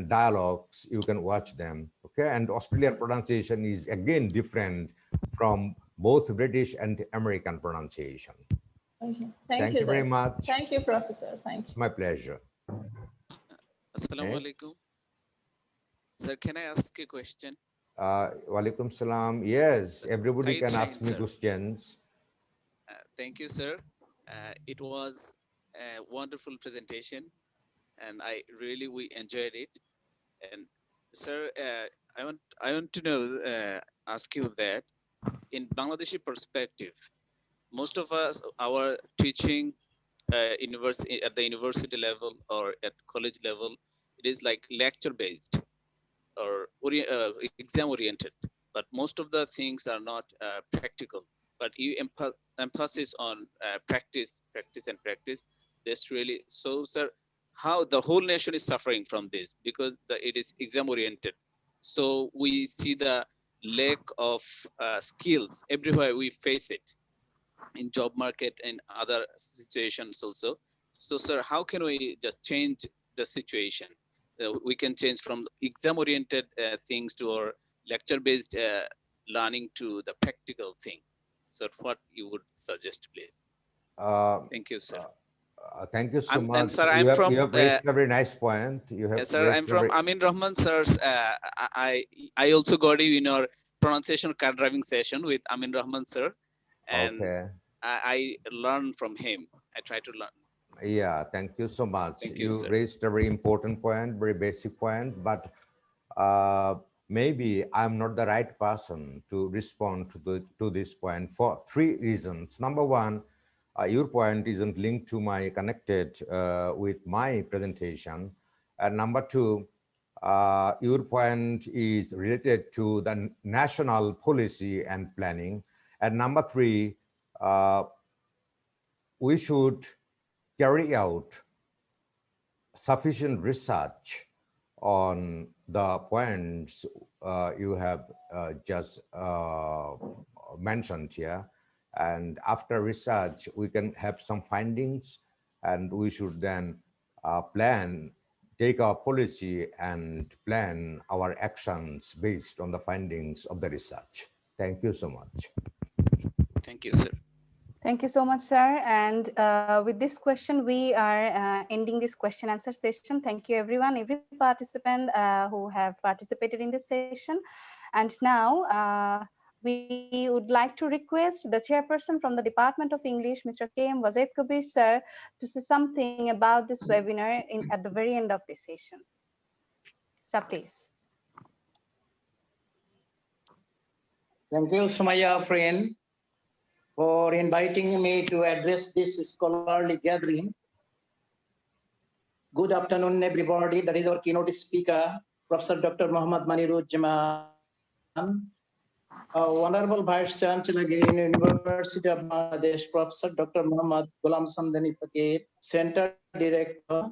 dialogues. You can watch them. Okay, and Australian pronunciation is again different from both British and American pronunciation. Okay. Thank you very then. much. Thank you, Professor. Thank you. It's my pleasure. Assalamu alaikum. Sir, can I ask a question? Walaikum salam. Yes, everybody Saeed can ask Shahin, me sir. questions. Thank you, sir. It was a wonderful presentation, and we enjoyed it. And sir, I want to know, ask you that in Bangladeshi perspective, most of us, our teaching university at the university level or at college level, it is like lecture based or exam oriented, but most of the things are not practical. but you emphasis on practice. That's really so, sir. How the whole nation is suffering from this because it is exam oriented. So we see the lack of skills everywhere. We face it in job market and other situations also. So, sir, how can we just change the situation? We can change from exam-oriented things to our lecture-based learning to the practical thing. So, what you would suggest, please? Thank you, sir. Thank you so And much. sir, I'm You have raised a very nice point. Sir, I'm from Amin Rahman, sir. I also got you in our pronunciation car driving session with Amin Rahman, sir. And okay. I learn from him. I try to learn. Yeah, thank you so much. Thank you, You sir. raised a very important point, very basic point, but maybe I'm not the right person to respond to this point for 3 reasons. Number one, your point isn't linked to my connected with my presentation. And number two, your point is related to the national policy and planning. And number three, we should carry out sufficient research on the points you have just mentioned here. And after research, we can have some findings, and we should then take our policy and plan our actions based on the findings of the research. Thank you so much. Thank you, sir. Thank you so much, sir. And with this question, we are ending this question answer session. Thank you, everyone, every participant who have participated in this session. And now we would like to request the chairperson from the Department of English, Mr. K.M. Wazed Kabir, sir, to say something about this webinar at the very end of this session. Sir, please. Thank you, Sumaya, friend, for inviting me to address this scholarly gathering. Good afternoon, everybody. That is our keynote speaker, Professor Dr. Muhammad Manirujzaman, Honorable Vice Chancellor, University of Bangladesh, Professor Dr. Muhammad Ghulam Samdani Fakir, Center Director,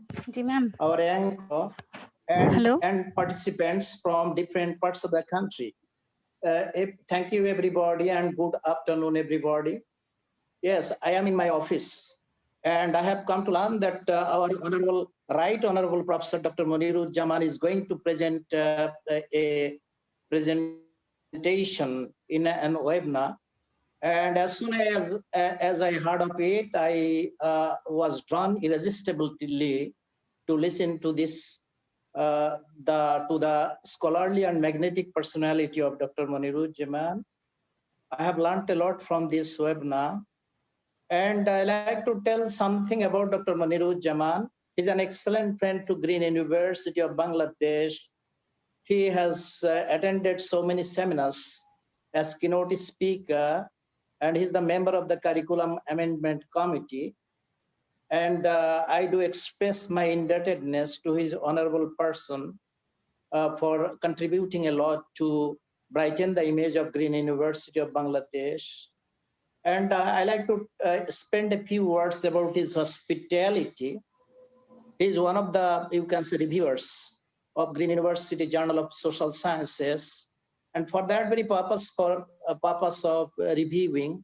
our anchor, and participants from different parts of the country. Thank you, everybody, and good afternoon, everybody. Yes, I am in my office, and I have come to learn that our Right Honorable Professor Dr. Manirujzaman is going to present a presentation in an webinar. And as soon as I heard of it, I was drawn irresistibly to listen to this to the scholarly and magnetic personality of Dr. Manirujzaman. I have learned a lot from this webinar, and I like to tell something about Dr. Manirujzaman. He's an excellent friend to Green University of Bangladesh. He has attended so many seminars as keynote speaker, and he's the member of the Curriculum Amendment Committee. And I do express my indebtedness to his honorable person for contributing a lot to brighten the image of Green University of Bangladesh. And I like to spend a few words about his hospitality. He's one of the, you can say, reviewers of Green University Journal of Social Sciences. And for that very purpose, for a purpose of reviewing,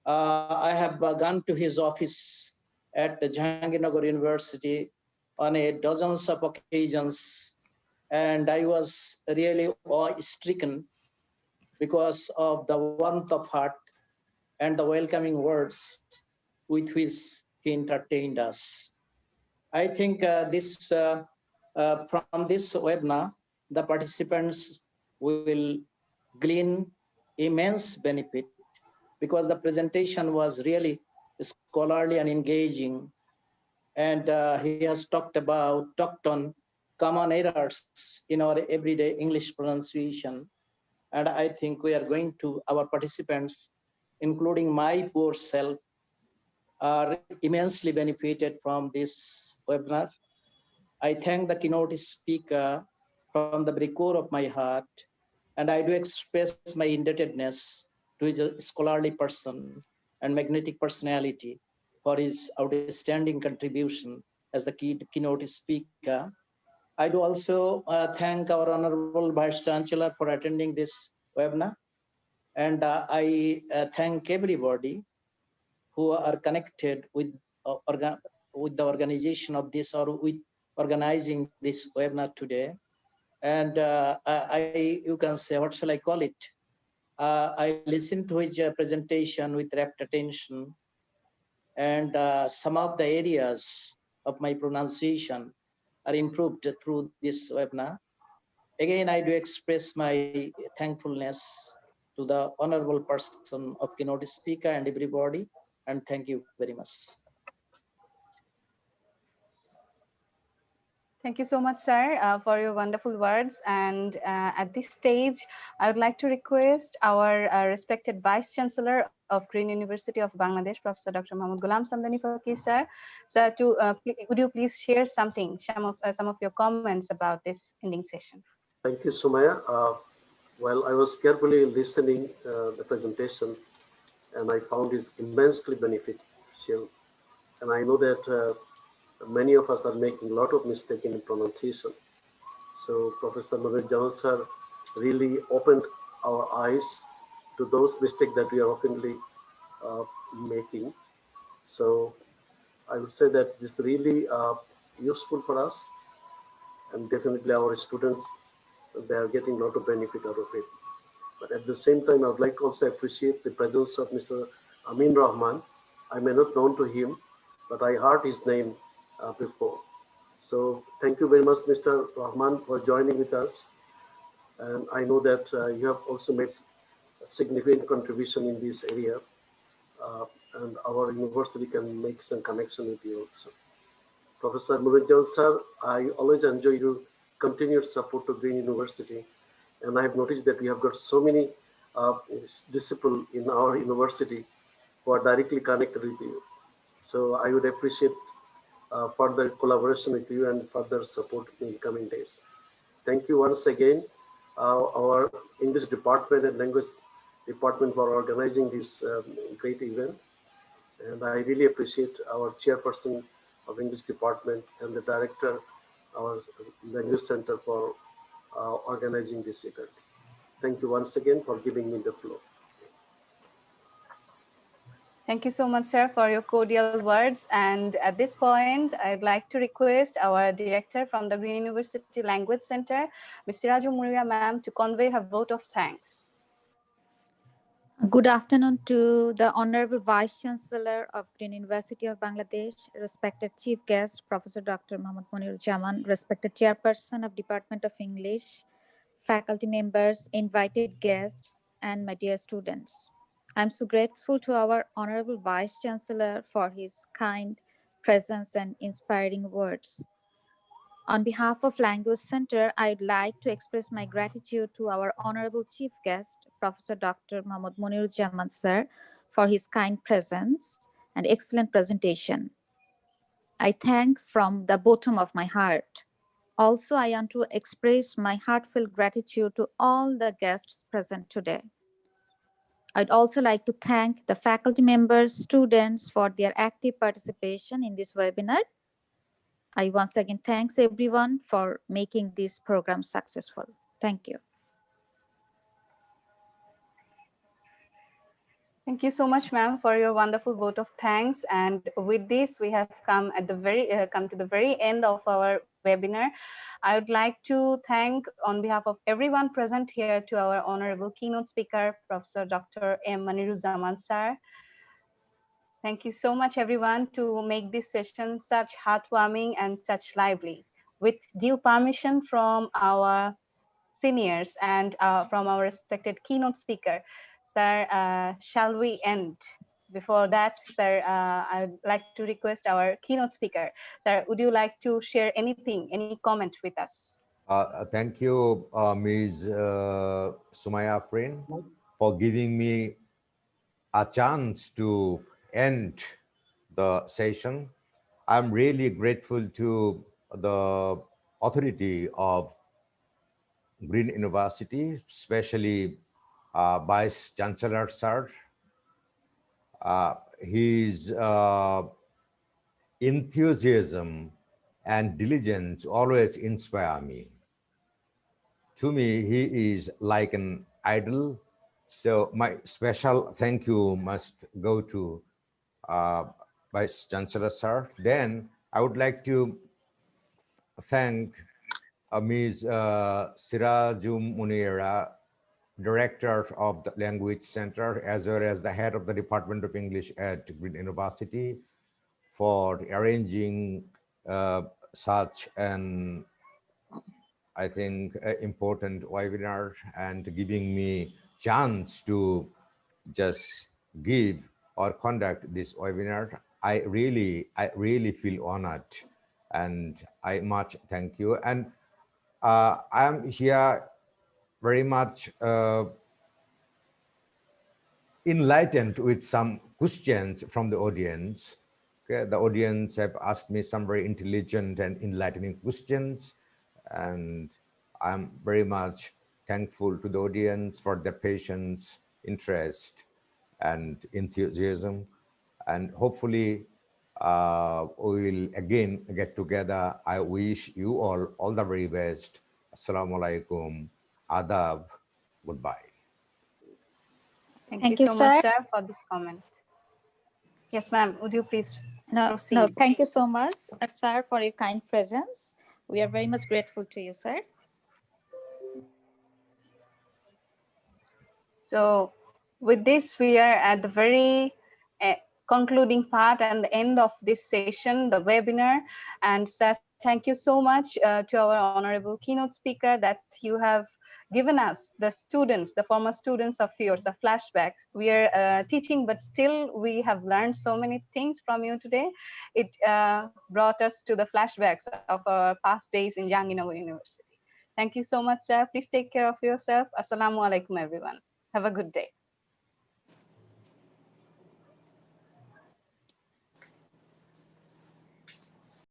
I have gone to his office at the Jahangirnagar University on a dozens of occasions, and I was really awe-stricken because of the warmth of heart and the welcoming words with which he entertained us. I think from this webinar, the participants will glean immense benefit because the presentation was really scholarly and engaging, and he has talked on common errors in our everyday English pronunciation. And I think we are going to, our participants, including my poor self, are immensely benefited from this webinar. I thank the keynote speaker from the very core of my heart, and I do express my indebtedness to his scholarly person and magnetic personality for his outstanding contribution as the keynote speaker. I do also thank our Honorable Vice Chancellor for attending this webinar. And I thank everybody who are connected with the organization of this or with organizing this webinar today. And you can say, what shall I call it? I listened to his presentation with rapt attention, and some of the areas of my pronunciation are improved through this webinar. Again, I do express my thankfulness to the honorable person of keynote speaker and everybody, and thank you very much. Thank you so much, sir, for your wonderful words. And at this stage, I would like to request our respected Vice Chancellor of Green University of Bangladesh, Professor Dr. Mohammad Ghulam Samdani Faqih, sir. Sir, would you please share something, some of your comments about this ending session? Thank you, Sumaya. Well, I was carefully listening the presentation, and I found it immensely beneficial. And I know that many of us are making a lot of mistakes in pronunciation. So Professor Munir sir really opened our eyes to those mistakes that we are oftenly making. So I would say that this is really useful for us, and definitely our students, they are getting a lot of benefit out of it. But at the same time, I would like to also appreciate the presence of Mr. Amin Rahman. I may not known to him, but I heard his name before. So thank you very much, Mr. Rahman, for joining with us. And I know that you have also made a significant contribution in this area. And our university can make some connection with you also. Professor Munir sir, I always enjoy your continued support to Green University. And I have noticed that we have got so many disciples in our university who are directly connected with you. So I would appreciate further collaboration with you and further support in the coming days. Thank you once again, our English department and language department for organizing this great event. And I really appreciate our chairperson of English department and the director, our language center for organizing this event. Thank you once again for giving me the floor. Thank you so much, sir, for your cordial words. And at this point, I'd like to request our director from the Green University Language Center, Ms. Siraju Munira ma'am, to convey her vote of thanks. Good afternoon to the Honorable Vice Chancellor of Green University of Bangladesh, respected Chief Guest, Professor Dr. Mohammad Muniruzzaman, respected Chairperson of Department of English, faculty members, invited guests, and my dear students. I'm so grateful to our Honorable Vice Chancellor for his kind presence and inspiring words. On behalf of Language Center, I'd like to express my gratitude to our Honorable Chief Guest, Professor Dr. Mohammad Muniruzzaman sir, for his kind presence and excellent presentation. I thank from the bottom of my heart. Also, I want to express my heartfelt gratitude to all the guests present today. I'd also like to thank the faculty members, students for their active participation in this webinar. I once again thanks everyone for making this program successful. Thank you. Thank you so much, ma'am, for your wonderful vote of thanks. And with this, we have come at the come to the very end of our webinar. I would like to thank, on behalf of everyone present here, to our honorable keynote speaker, Professor Dr. M. Muniruzzaman sir. Thank you so much, everyone, to make this session such heartwarming and such lively. With due permission from our seniors and from our respected keynote speaker, sir, shall we end? Before that, sir, I'd like to request our keynote speaker. Sir, would you like to share anything, any comment with us? Thank you, Ms. Sumaya Afrin, for giving me a chance to end the session. I'm really grateful to the authority of Green University, especially Vice Chancellor Sir. His enthusiasm and diligence always inspire me. To me, he is like an idol. So my special thank you must go to Vice Chancellor Sir. Then I would like to thank Ms. Sirajum Munira, Director of the Language Center, as well as the head of the Department of English at Green University, for arranging such an, I think, important webinar and giving me chance to just give or conduct this webinar. I really feel honored, and I much thank you. And I'm here very much enlightened with some questions from the audience. Okay, the audience have asked me some very intelligent and enlightening questions, and I'm very much thankful to the audience for their patience, interest, and enthusiasm. And hopefully we will again get together. I wish you all the very best. Assalamu alaikum, adab, goodbye. Thank you so much, sir, for this comment. Yes, ma'am, would you please proceed? No, thank you so much, sir, for your kind presence. We are very much grateful to you, sir. So with this, we are at the very concluding part and the end of this session, the webinar. And sir, thank you so much to our honorable keynote speaker that you have given us, the students, the former students of yours, a flashback. We are teaching, but still we have learned so many things from you today. It brought us to the flashbacks of our past days in Jahangirnagar University. Thank you so much, sir. Please take care of yourself. Assalamu alaikum, everyone. Have a good day.